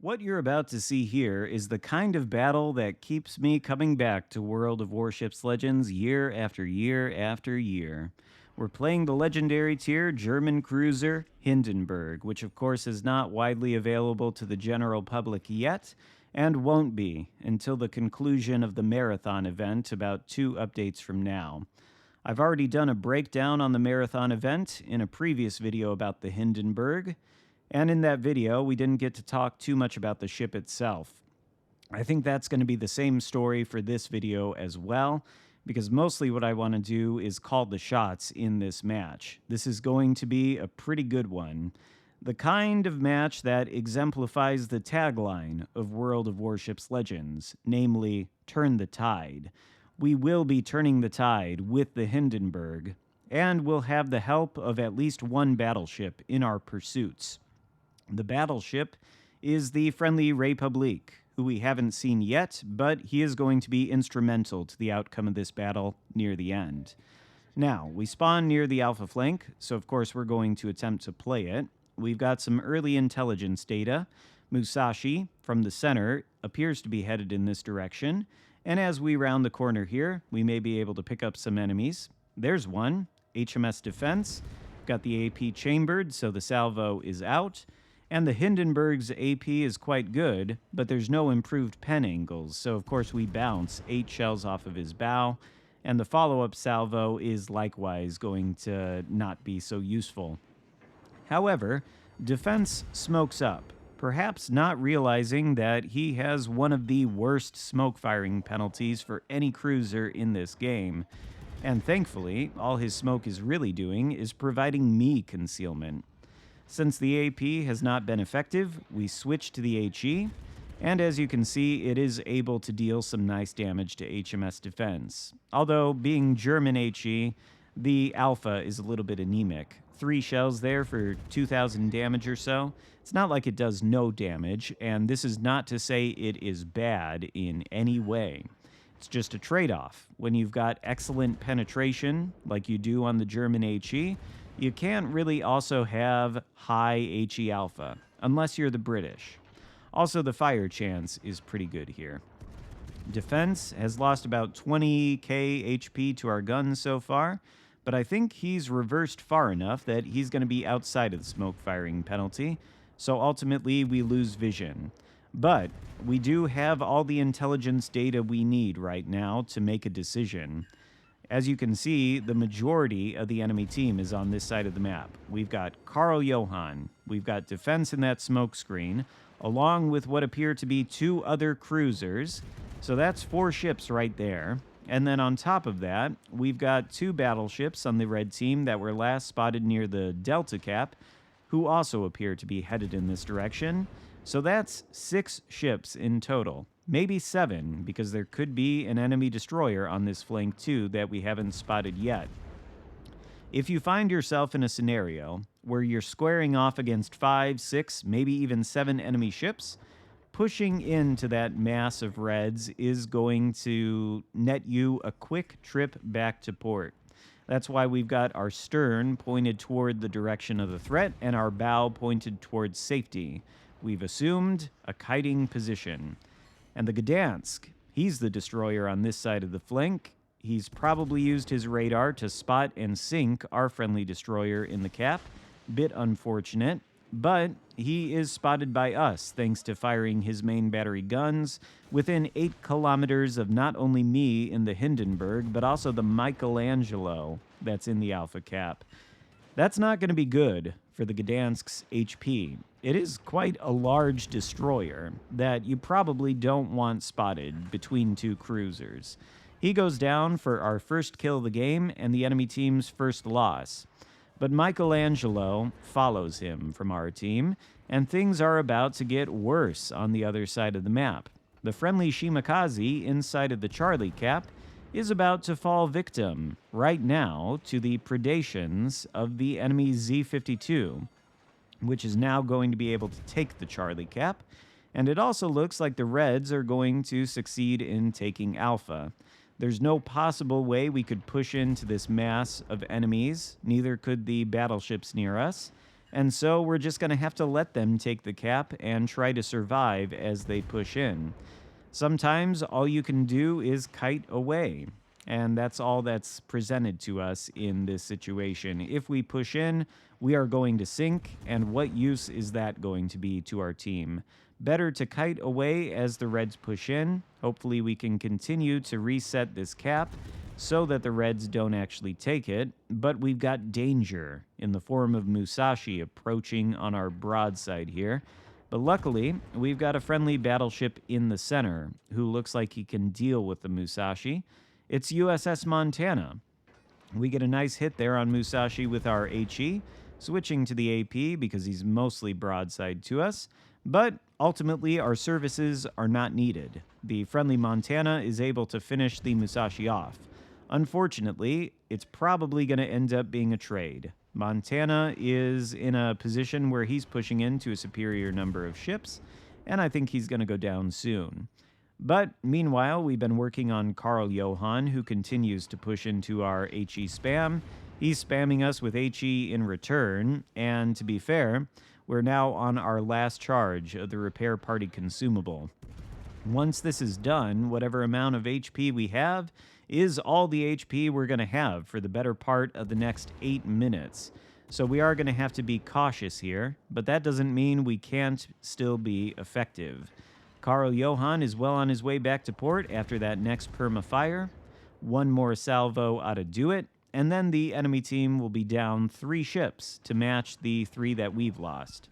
What you're about to see here is the kind of battle that keeps me coming back to World of Warships Legends year after year after year. We're playing the legendary tier German cruiser Hindenburg, which of course is not widely available to the general public yet, and won't be until the conclusion of the marathon event about 2 updates from now. I've already done a breakdown on the marathon event in a previous video about the Hindenburg, and in that video, we didn't get to talk too much about the ship itself. I think that's going to be the same story for this video as well, because mostly what I want to do is call the shots in this match. This is going to be a pretty good one. The kind of match that exemplifies the tagline of World of Warships Legends, namely, turn the tide. We will be turning the tide with the Hindenburg, and we'll have the help of at least one battleship in our pursuits. The battleship is the friendly Republique, who we haven't seen yet, but he is going to be instrumental to the outcome of this battle near the end. Now, we spawn near the Alpha flank, so of course we're going to attempt to play it. We've got some early intelligence data. Musashi, from the center, appears to be headed in this direction, and as we round the corner here, we may be able to pick up some enemies. There's one, HMS Defense. Got the AP chambered, so the salvo is out. And the Hindenburg's AP is quite good, but there's no improved pen angles, so of course we bounce 8 shells off of his bow, and the follow-up salvo is likewise going to not be so useful. However, Defense smokes up, perhaps not realizing that he has one of the worst smoke firing penalties for any cruiser in this game, and thankfully, all his smoke is really doing is providing me concealment. Since the AP has not been effective, we switch to the HE, and as you can see, it is able to deal some nice damage to HMS Defense. Although, being German HE, the Alpha is a little bit anemic. 3 shells there for 2,000 damage or so. It's not like it does no damage, and this is not to say it is bad in any way. It's just a trade-off. When you've got excellent penetration, like you do on the German HE, you can't really also have high HE alpha, unless you're the British. Also, the fire chance is pretty good here. Defense has lost about 20k HP to our guns so far, but I think he's reversed far enough that he's going to be outside of the smoke firing penalty, so ultimately we lose vision. But we do have all the intelligence data we need right now to make a decision. As you can see, the majority of the enemy team is on this side of the map. We've got Karl Johann, we've got Defense in that smoke screen, along with what appear to be 2 other cruisers. So that's 4 ships right there. And then on top of that, we've got 2 battleships on the red team that were last spotted near the Delta Cap, who also appear to be headed in this direction. So that's 6 ships in total. Maybe 7, because there could be an enemy destroyer on this flank too that we haven't spotted yet. If you find yourself in a scenario where you're squaring off against 5, 6, maybe even 7 enemy ships, pushing into that mass of reds is going to net you a quick trip back to port. That's why we've got our stern pointed toward the direction of the threat and our bow pointed towards safety. We've assumed a kiting position. And the Gdansk, he's the destroyer on this side of the flank. He's probably used his radar to spot and sink our friendly destroyer in the cap. Bit unfortunate, but he is spotted by us thanks to firing his main battery guns within 8 kilometers of not only me in the Hindenburg, but also the Michelangelo that's in the Alpha cap. That's not going to be good for the Gdansk's HP. It is quite a large destroyer that you probably don't want spotted between 2 cruisers. He goes down for our first kill of the game and the enemy team's first loss. But Michelangelo follows him from our team, and things are about to get worse on the other side of the map. The friendly Shimakaze inside of the Charlie cap is about to fall victim right now to the predations of the enemy Z-52, which is now going to be able to take the Charlie cap, and it also looks like the Reds are going to succeed in taking Alpha. There's no possible way we could push into this mass of enemies, neither could the battleships near us, And so we're just going to have to let them take the cap and try to survive as they push in. Sometimes all you can do is kite away. And that's all that's presented to us in this situation. If we push in, we are going to sink. And what use is that going to be to our team? Better to kite away as the Reds push in. Hopefully, we can continue to reset this cap so that the Reds don't actually take it. But we've got danger in the form of Musashi approaching on our broadside here. But luckily, we've got a friendly battleship in the center who looks like he can deal with the Musashi. It's USS Montana. We get a nice hit there on Musashi with our HE, switching to the AP because he's mostly broadside to us. But ultimately, our services are not needed. The friendly Montana is able to finish the Musashi off. Unfortunately, it's probably going to end up being a trade. Montana is in a position where he's pushing into a superior number of ships, and I think he's going to go down soon. But meanwhile, we've been working on Karl Johann, who continues to push into our HE spam. He's spamming us with HE in return, and to be fair, we're now on our last charge of the repair party consumable. Once this is done, whatever amount of HP we have is all the HP we're going to have for the better part of the next 8 minutes. So we are going to have to be cautious here, but that doesn't mean we can't still be effective. Karl Johann is well on his way back to port after that next perma fire. One more salvo ought to do it, and then the enemy team will be down 3 ships to match the 3 that we've lost.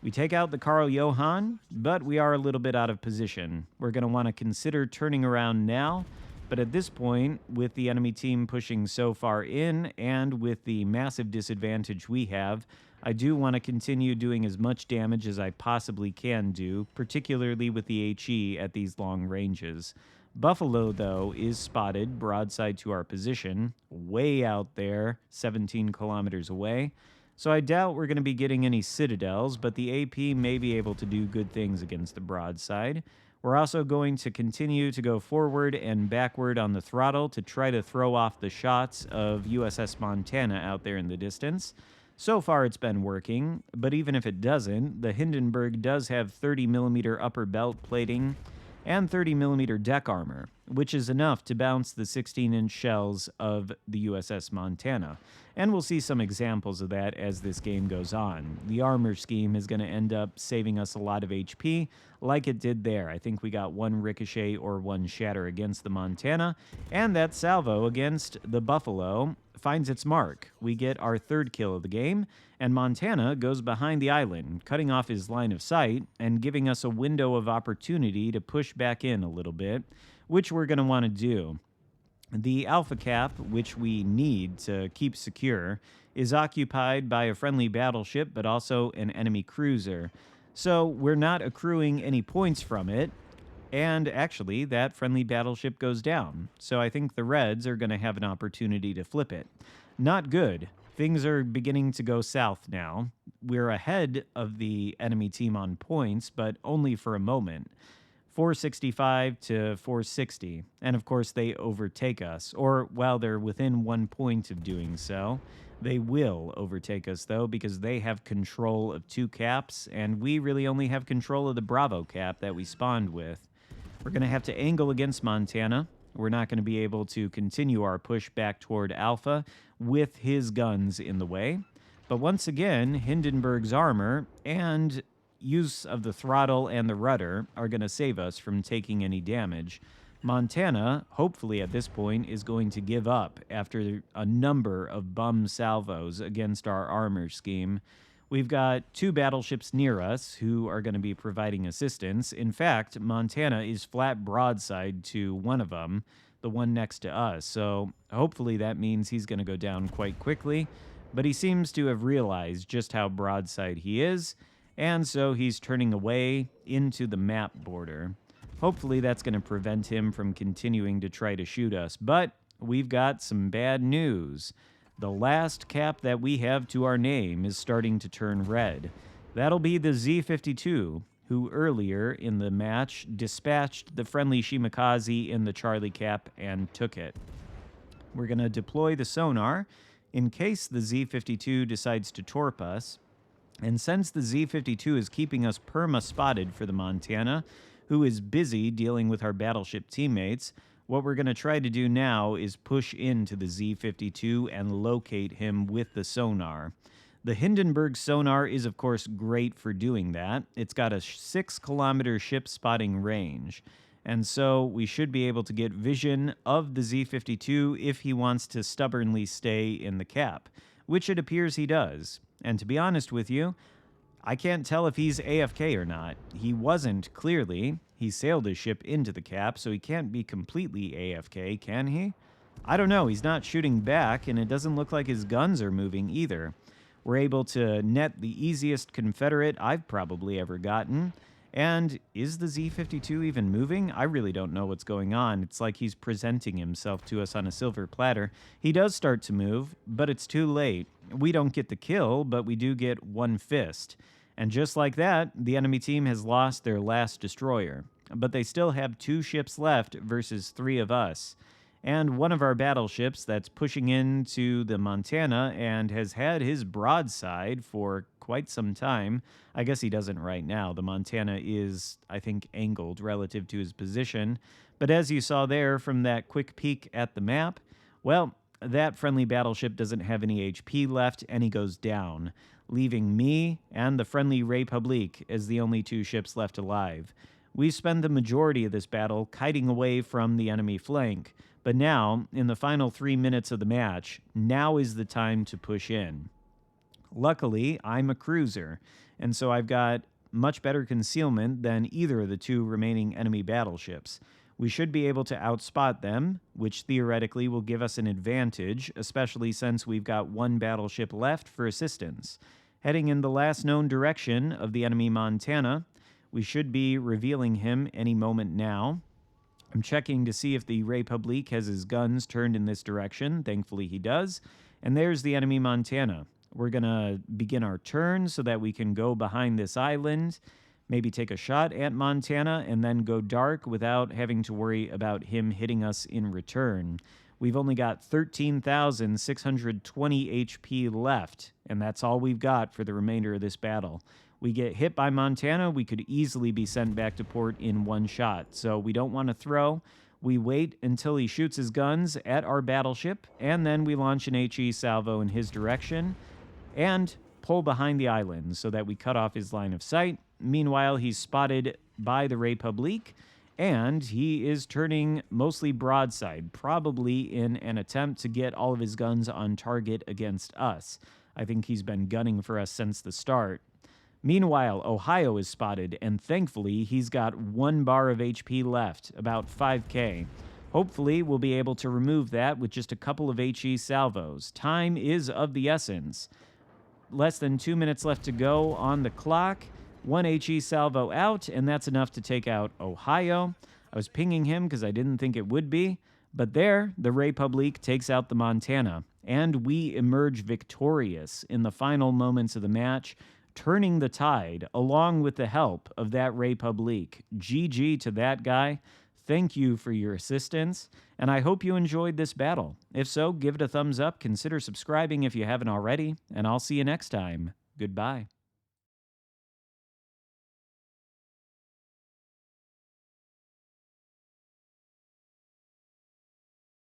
We take out the Karl Johann, but we are a little bit out of position. We're going to want to consider turning around now, but at this point, with the enemy team pushing so far in and with the massive disadvantage we have, I do want to continue doing as much damage as I possibly can do, particularly with the HE at these long ranges. Buffalo, though, is spotted broadside to our position, way out there, 17 kilometers away. So I doubt we're going to be getting any citadels, but the AP may be able to do good things against the broadside. We're also going to continue to go forward and backward on the throttle to try to throw off the shots of USS Montana out there in the distance. So far, it's been working, but even if it doesn't, the Hindenburg does have 30mm upper belt plating and 30mm deck armor, which is enough to bounce the 16-inch shells of the USS Montana. And we'll see some examples of that as this game goes on. The armor scheme is going to end up saving us a lot of HP, like it did there. I think we got 1 ricochet or 1 shatter against the Montana, and that salvo against the Buffalo finds its mark. We get our 3rd kill of the game, and Montana goes behind the island, cutting off his line of sight and giving us a window of opportunity to push back in a little bit, which we're going to want to do. The Alpha Cap, which we need to keep secure, is occupied by a friendly battleship, but also an enemy cruiser. So we're not accruing any points from it, and actually, that friendly battleship goes down. So I think the Reds are going to have an opportunity to flip it. Not good. Things are beginning to go south now. We're ahead of the enemy team on points, but only for a moment. 465 to 460. And of course, they overtake us. Or while they're within 1 point of doing so, they will overtake us, though, because they have control of 2 caps, and we really only have control of the Bravo cap that we spawned with. We're going to have to angle against Montana. We're not going to be able to continue our push back toward Alpha with his guns in the way. But once again, Hindenburg's armor and use of the throttle and the rudder are going to save us from taking any damage. Montana, hopefully at this point, is going to give up after a number of bum salvos against our armor scheme. We've got 2 battleships near us who are going to be providing assistance. In fact, Montana is flat broadside to one of them, the one next to us. So hopefully that means he's going to go down quite quickly. But he seems to have realized just how broadside he is, and so he's turning away into the map border. Hopefully that's going to prevent him from continuing to try to shoot us. But we've got some bad news. The last cap that we have to our name is starting to turn red. That'll be the Z-52, who earlier in the match dispatched the friendly Shimakaze in the Charlie cap and took it. We're going to deploy the sonar, in case the Z-52 decides to torp us. And since the Z-52 is keeping us perma-spotted for the Montana, who is busy dealing with our battleship teammates, what we're going to try to do now is push into the Z-52 and locate him with the sonar. The Hindenburg sonar is, of course, great for doing that. It's got a 6-kilometer ship spotting range. And so we should be able to get vision of the Z-52 if he wants to stubbornly stay in the cap, which it appears he does. And to be honest with you, I can't tell if he's AFK or not. He wasn't, clearly. He sailed his ship into the cap, so he can't be completely AFK, can he? I don't know. He's not shooting back, and it doesn't look like his guns are moving either. We're able to net the easiest Confederate I've probably ever gotten. And is the Z-52 even moving? I really don't know what's going on. It's like he's presenting himself to us on a silver platter. He does start to move, but it's too late. We don't get the kill, but we do get one fist. And just like that, the enemy team has lost their last destroyer. But they still have 2 ships left versus 3 of us. And one of our battleships that's pushing into the Montana and has had his broadside for quite some time. I guess he doesn't right now. The Montana is, I think, angled relative to his position. But as you saw there from that quick peek at the map, well, that friendly battleship doesn't have any HP left, and he goes down, leaving me and the friendly République as the only 2 ships left alive. We spend the majority of this battle kiting away from the enemy flank. But now, in the final 3 minutes of the match, now is the time to push in. Luckily, I'm a cruiser, and so I've got much better concealment than either of the 2 remaining enemy battleships. We should be able to outspot them, which theoretically will give us an advantage, especially since we've got 1 battleship left for assistance. Heading in the last known direction of the enemy Montana, we should be revealing him any moment now. I'm checking to see if the République has his guns turned in this direction. Thankfully, he does. And there's the enemy Montana. We're going to begin our turn so that we can go behind this island, maybe take a shot at Montana, and then go dark without having to worry about him hitting us in return. We've only got 13,620 HP left, and that's all we've got for the remainder of this battle. We get hit by Montana, we could easily be sent back to port in 1 shot. So we don't want to throw. We wait until he shoots his guns at our battleship, and then we launch an HE salvo in his direction and pull behind the island so that we cut off his line of sight. Meanwhile, he's spotted by the République, and he is turning mostly broadside, probably in an attempt to get all of his guns on target against us. I think he's been gunning for us since the start. Meanwhile, Ohio is spotted, and thankfully, he's got 1 bar of HP left, about 5k. Hopefully, we'll be able to remove that with just a couple of HE salvos. Time is of the essence. Less than 2 minutes left to go on the clock. 1 HE salvo out, and that's enough to take out Ohio. I was pinging him because I didn't think it would be. But there, the République takes out the Montana, and we emerge victorious in the final moments of the match, turning the tide along with the help of that République. GG to that guy. Thank you for your assistance, and I hope you enjoyed this battle. If so, give it a thumbs up, consider subscribing if you haven't already, and I'll see you next time. Goodbye.